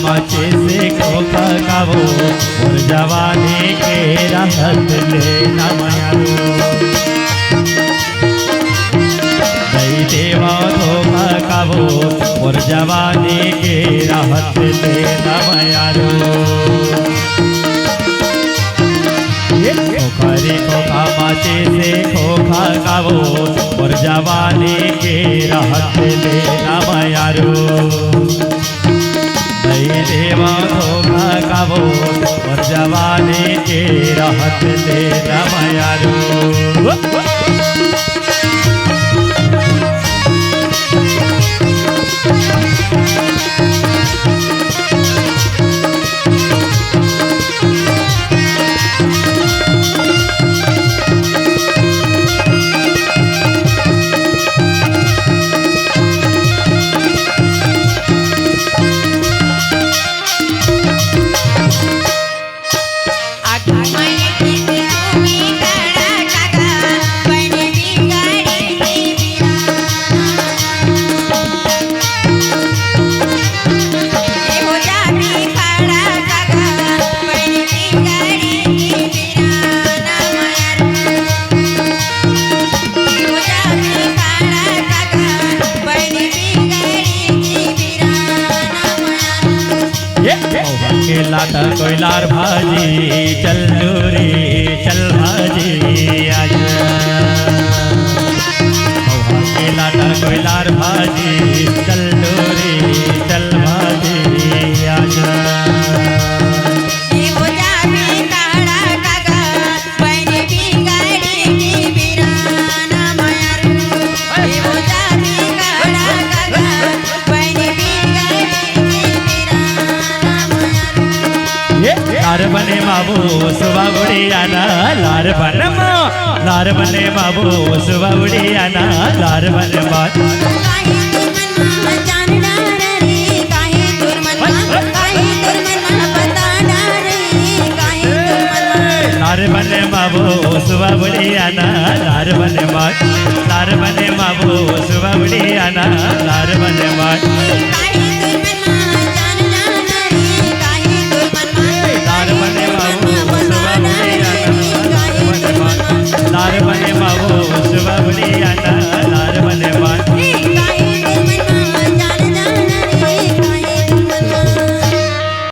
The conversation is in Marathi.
मचे से खोखा गावो और जवानी के राहत लेना मयारो दई देवा धोखा गावो और जवानी के राहत लेना मयारो खोखरी खोखा मचे से खोखा गावो और जवानी के राहत लेना मयारो देवा धोखा गावो और जवानी के राहत लेना मयारो लाता कोयलार भाजी चल रे चल भाजी आजा के लाता कोयलार भाजी चल रे चल भाजी आजा लार बने बाबू सुबह उड़ियाना लार बने बाबू सुबह उड़ियाना लार बने बाबू